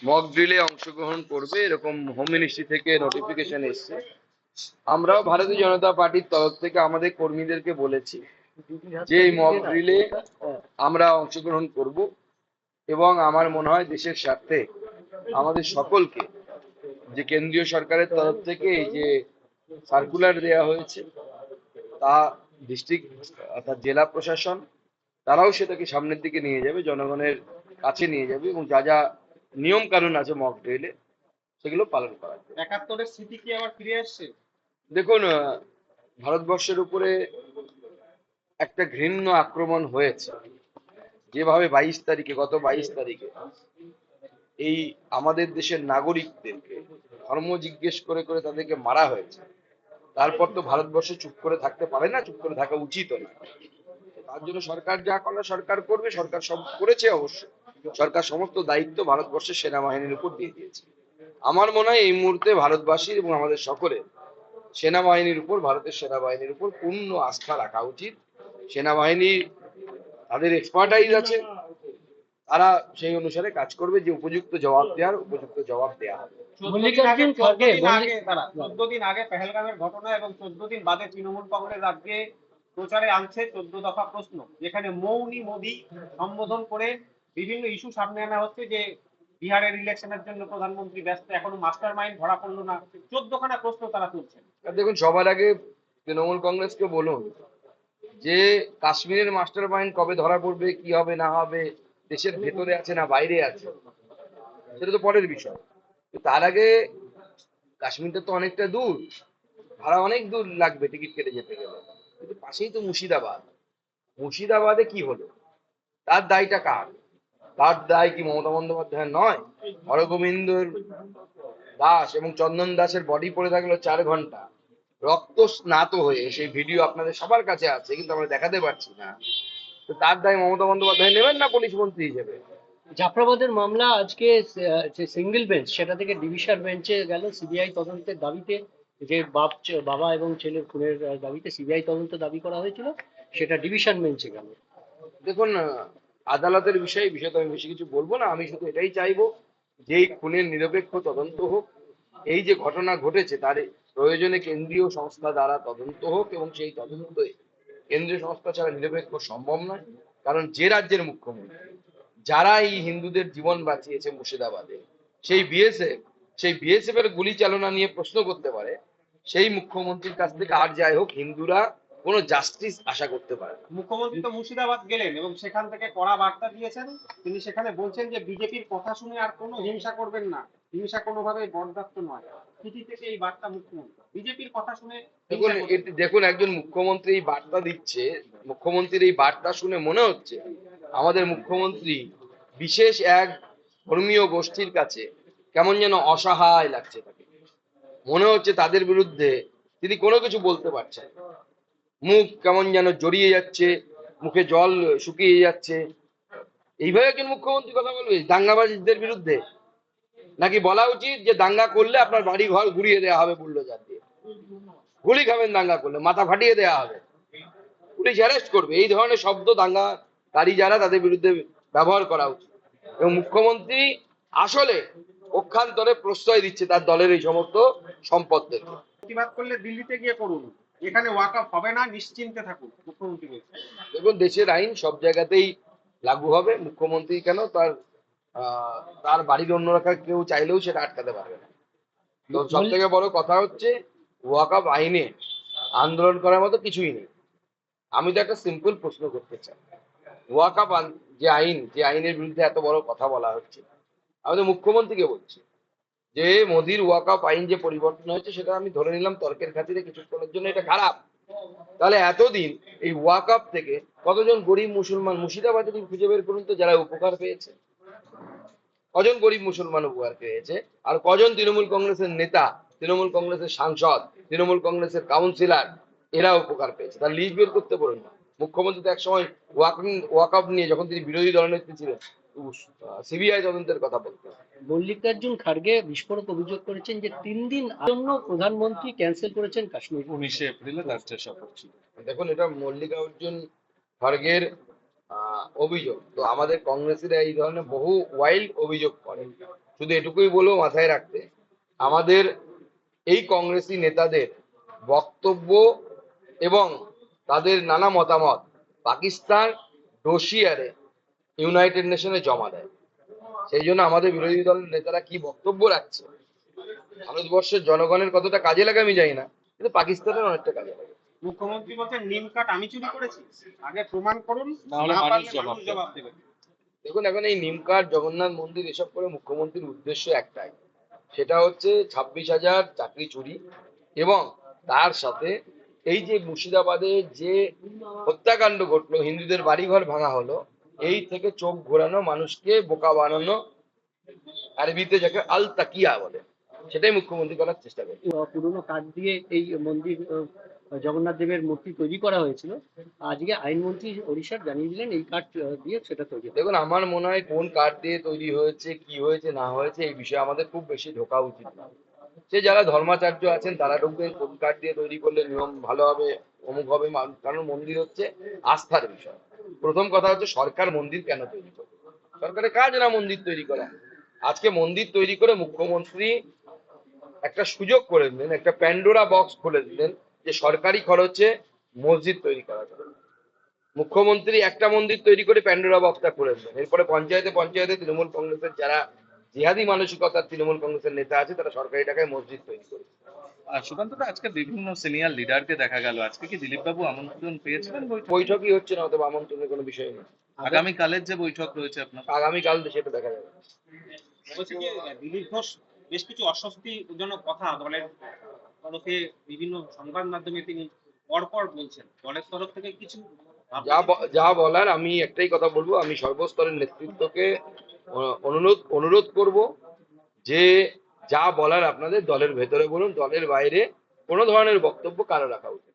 Mock ড্রিলে অংশগ্রহণ করবে এরকম হোম মিনিস্ট্রি থেকে নোটিফিকেশন এসছে। আমরাও ভারতীয় জনতা পার্টির তরফ থেকে আমাদের কর্মীদেরকে বলেছি যে এই মক ড্রিলে আমরা অংশগ্রহণ করব এবং আমার মনে হয় দেশের স্বার্থে আমাদের সকলকে যে কেন্দ্রীয় সরকারের তরফ থেকে এই যে সার্কুলার দেওয়া হয়েছে তা ডিস্ট্রিক্ট অর্থাৎ জেলা প্রশাসন তারাও সেটাকে সামনের দিকে নিয়ে যাবে, জনগণের কাছে নিয়ে যাবে এবং যা যা নিয়ম কানুন আছে মক ড্রিলে সেগুলো পালন করা হবে। 71-এর স্মৃতি কি আবার ফিরে আসছে? দেখুন, ভারতবর্ষের উপরে একটা ঘৃণ্য আক্রমণ হয়েছে, যেভাবে গত 22 তারিখে এই আমাদের দেশের নাগরিকদেরকে ধর্ম জিজ্ঞেস করে করে তাদেরকে মারা হয়েছে। তারপর তো ভারতবর্ষ চুপ করে থাকতে পারে না, চুপ করে থাকা উচিত না। তার জন্য সরকার যা করার সরকার করবে, সরকার সব করেছে অবশ্য। সরকার সমস্ত দায়িত্ব ভারতবর্ষের সেনাবাহিনীর উপর দিয়ে দিয়েছে। আমার মনে হয় এই মুহূর্তে ভারতবাসীর এবং আমাদের সকলের সেনাবাহিনীর উপর, ভারতের সেনাবাহিনীর উপর পূর্ণ আস্থা রাখা উচিত। সেনাবাহিনী তাদের এক্সপার্টাইজ আছে, তারা সেই অনুসারে কাজ করবে, যে উপযুক্ত জবাব দেওয়ার উপযুক্ত জবাব দেওয়া হবে। 14 দিন আগে পেহেলগামের ঘটনা এবং 14 দিন বাদে তৃণমূল কংগ্রেস আজকে প্রচারে আনছে 14 দফা প্রশ্ন, যেখানে মৌনী মোদী সম্বোধন করে বিভিন্ন ইস্যু সামনে আনা হচ্ছে যে বিহারের ইলেকশনের জন্য প্রধানমন্ত্রী ব্যস্ত, এখনো মাস্টার মাইন্ড ধরা পড়লো না। 14খানা প্রশ্ন তারা তুলছেন। দেখুন, সবার আগে তৃণমূল কংগ্রেসকে বলুন যে কাশ্মীরের মাস্টার মাইন্ড কবে ধরা পড়বে, কি হবে না হবে, দেশের ভেতরে আছে না বাইরে আছে, সেটা তো পরের বিষয়। তার আগে কাশ্মীরটা তো অনেকটা দূর, ভাড়া অনেক দূর লাগবে টিকিট কেটে যেতে গেলে। কিন্তু পাশেই তো মুর্শিদাবাদ। মুর্শিদাবাদে কি হলো, তার দায়টা কার? তার দায় কি মমতা বন্দ্যোপাধ্যায়ের নয়? হরগোবিন্দর দাস এবং চন্দন দাসের বডি পড়ে থাকলো 4 ঘন্টা রক্ত স্নাত হয়ে, সেই ভিডিও আপনাদের সবার কাছে আছে, কিন্তু আমরা দেখাতে পারছি না। তো তার দায় মমতা বন্দ্যোপাধ্যায় নেবেন না পুলিশ মন্ত্রী হিসেবে? জাফরাবাদের মামলা আজকে যে সিঙ্গেল বেঞ্চ সেটা থেকে ডিভিশন বেঞ্চে গেল সিবিআই তদন্তের দাবিতে। যে বাবা এবং ছেলের খুনের দাবিতে সিবিআই তদন্ত দাবি করা হয়েছিল, সেটা ডিভিশন বেঞ্চে গেল। দেখুন, আদালতের বিষয়ে তো আমি বেশি কিছু বলবো না। আমি শুধু এটাই চাইবো যে এই খুনের নিরপেক্ষ তদন্ত হোক। এই যে ঘটনা ঘটেছে তার প্রয়োজনে কেন্দ্রীয় সংস্থা দ্বারা তদন্ত হোক, এবং সেই তদন্তে কেন্দ্রীয় সংস্থা ছাড়া নিরপেক্ষ সম্ভব নয়। কারণ যে রাজ্যের মুখ্যমন্ত্রী, যারা এই হিন্দুদের জীবন বাঁচিয়েছে মুর্শিদাবাদে, সেই বিএসএফ এর গুলি চালনা নিয়ে প্রশ্ন করতে পারে, সেই মুখ্যমন্ত্রীর কাছ থেকে আর যাই হোক হিন্দুরা কোনো জাস্টিস আশা করতে পারে না। মুখ্যমন্ত্রী তো মুর্শিদাবাদ গেলেন এবং সেখান থেকে কড়া বার্তা দিয়েছেন। তিনি সেখানে বলছেন যে বিজেপির কথা শুনে আর কোনো হিংসা করবেন না, হিংসা কোনোভাবেই বরদাস্ত নয়। চিঠি থেকে এই বার্তা মুখ্যমন্ত্রী বিজেপির কথা শুনে দেখুন, দেখুন, একজন মুখ্যমন্ত্রী এই বার্তা দিচ্ছে, মুখ্যমন্ত্রীর এই বার্তা শুনে মনে হচ্ছে আমাদের মুখ্যমন্ত্রী বিশেষ এক ধর্মীয় গোষ্ঠীর কাছে কেমন যেন অসহায় লাগছে তাকে। মনে হচ্ছে তাদের বিরুদ্ধে তিনি কোনো কিছু বলতে পারছেন না। মুখ কেমন যেন জড়িয়ে যাচ্ছে, মুখে জল শুকিয়ে যাচ্ছে। এইভাবে একজন মুখ্যমন্ত্রী কথা বলবে দাঙ্গাবাজদের বিরুদ্ধে? নাকি বলা উচিত যে দাঙ্গা করলে আপনার বাড়ি ঘর ঘুরিয়ে দেওয়া হবে বুল্ডোজার দিয়ে, গুলি খাবেন দাঙ্গা করলে, মাথা ফাটিয়ে দেওয়া হবে, পুলিশ অ্যারেস্ট করবে? এই ধরনের শব্দ দাঙ্গাকারী যারা, তাদের বিরুদ্ধে ব্যবহার করা উচিত। এবং মুখ্যমন্ত্রী আসলে পক্ষান্তরে প্রশ্রয় দিচ্ছে তার দলের এই সমস্ত সম্পদদের। প্রতিবাদ করলে দিল্লিতে গিয়ে করুন, এখানে ওয়াকআপ হবে না, নিশ্চিন্তে থাকুন, মুখ্যমন্ত্রী বলছেন। দেখুন, দেশের আইন সব জায়গাতেই লাগু হবে। মুখ্যমন্ত্রী কেন, তার বাড়ির অন্যরা কেউ চাইলেও সেটা আটকাতে পারবে না। তো সব থেকে বড় কথা হচ্ছে ওয়াকআপ আইনে আন্দোলন করার মতো কিছুই নেই। আমি তো একটা সিম্পল প্রশ্ন করতে চাই, ওয়াকআপ যে আইনের বিরুদ্ধে এত বড় কথা বলা হচ্ছে, আমি তো মুখ্যমন্ত্রীকে বলছি যে মোদির ওয়াকআপ আইন যে পরিবর্তন হয়েছে, সেটা আমি ধরে নিলাম তর্কের খাতিরে কিছুক্ষণের জন্য এটা খারাপ। তাহলে এতদিন এই ওয়াকআপ থেকে কতজন গরিব মুসলমান মুর্শিদাবাদে খুঁজে বের করুন তো যারা উপকার পেয়েছে? কজন গরিব মুসলমান উপকার পেয়েছে? আর কজন তৃণমূল কংগ্রেসের নেতা, তৃণমূল কংগ্রেসের সাংসদ, তৃণমূল কংগ্রেসের কাউন্সিলর এরা উপকার পেয়েছে? তার লিস্ট বের করতে বলুন না। মুখ্যমন্ত্রী তো একসময় ওয়াকআপ নিয়ে, যখন তিনি বিরোধী দলনেত্রী ছিলেন, সিবিআই তদন্তের কথা বলতেন। মল্লিকার্জুন খার্গে বিস্ফোরক অভিযোগ করেছেন যে 3 দিন জন্য প্রধানমন্ত্রী ক্যান্সেল করেছেন কাশ্মীর। 19শে এপ্রিলে রাষ্ট্রের শপথ ছিল। দেখুন, এটা মল্লিকার্জুন খড়গের অভিযোগ। তো আমাদের কংগ্রেসের এই ধরনের বহু ওয়াইল্ড অভিযোগ করে। শুধু এটুকুই বলবো মাথায় রাখতে, আমাদের এই কংগ্রেসি নেতাদের বক্তব্য এবং তাদের নানা মতামত পাকিস্তান ডোসিয়ারে ইউনাইটেড নেশনে জমা দেয়। সেই জন্য আমাদের বিরোধী দলের নেতারা কি বক্তব্য রাখছে, ভারতবর্ষের জনগণের কতটা কাজে লাগে আমি জানি না, কিন্তু পাকিস্তানের অনেকটা কাজে লাগে। মুখ্যমন্ত্রী বলছেন নিম কাঠ আমি চুরি করেছি, আগে প্রমাণ করুন, নাহলে না মানুষ পারলে জবাব মানুষ দেবে। জবাব দেবে। দেখুন, এখন এই নিমকার জগন্নাথ মন্দির এসব করে মুখ্যমন্ত্রীর উদ্দেশ্য একটাই, সেটা হচ্ছে 26,000 চাকরি চুরি এবং তার সাথে এই যে মুর্শিদাবাদে যে হত্যাকাণ্ড ঘটলো, হিন্দুদের বাড়িঘর ভাঙা হলো, এই থেকে চোখ ঘোরানো, মানুষকে বোকা বানানো, আরবিতে যাকে আল তাকিয়া বলে, সেটাই মুখ্যমন্ত্রী করার চেষ্টা করে। পুরোনো কাঠ দিয়ে এই মন্দির জগন্নাথ দেবের মূর্তি তৈরি করা হয়েছিল। আজকে আইনমন্ত্রী ওড়িশার জানিয়ে দিলেন এই কাঠ দিয়ে সেটা তৈরি হবে। দেখুন, আমার মনে হয় কোন কাঠ দিয়ে তৈরি হয়েছে, কি হয়েছে না হয়েছে, এই বিষয়ে আমাদের খুব বেশি ঢোকা উচিত না। সে যারা ধর্মাচার্য আছেন তারা ঢুকবেন কোন কাঠ দিয়ে তৈরি করলে নিয়ম ভালো হবে, অমুক হবে, কারণ মন্দির হচ্ছে আস্থার বিষয়। প্রথম কথা হচ্ছে সরকার মন্দির কেন তৈরি করবে? সরকারের কাজ না মন্দির তৈরি করা। আজকে মন্দির তৈরি করে মুখ্যমন্ত্রী একটা সুযোগ করে দিলেন, একটা প্যান্ডোরা বক্স খুলে দিলেন যে সরকারি খরচে মসজিদ তৈরি করা যাবে। মুখ্যমন্ত্রী একটা মন্দির তৈরি করে প্যান্ডোরা বক্সটা খুলে দিলেন। এরপরে পঞ্চায়েতে পঞ্চায়েতে তৃণমূল কংগ্রেসের যারা জিহাদি মানসিকতার তৃণমূল কংগ্রেসের নেতা আছে তারা সরকারি টাকায় মসজিদ তৈরি করে। আর সুকান্ত দা, আজকে বিভিন্ন সিনিয়র লিডারকে দেখা গেল, আজকে কি দিলীপ বাবু আমন্ত্রণ পেয়েছিলেন বৈঠকে? বৈঠকই হচ্ছে না, অথবা আমন্ত্রণের কোনো বিষয় নেই। আগামীকালের যে বৈঠক রয়েছে আপনার? আগামীকাল সেটা দেখা যাবে। বলছি যে দিলীপ ঘোষ বেশ কিছু অস্বস্তিজনক কথা দলের তরফে বিভিন্ন সংবাদ মাধ্যমে তিনি পরপর বলছেন, দলের তরফ থেকে কিছু যা বলার আমি একটাই কথা বলবো, আমি সর্বস্তরের নেতৃত্বকে অনুরোধ করব যে যা বলার আপনাদের দলের ভেতরে বলুন, দলের বাইরে কোনো ধরনের বক্তব্য কারো রাখা উচিত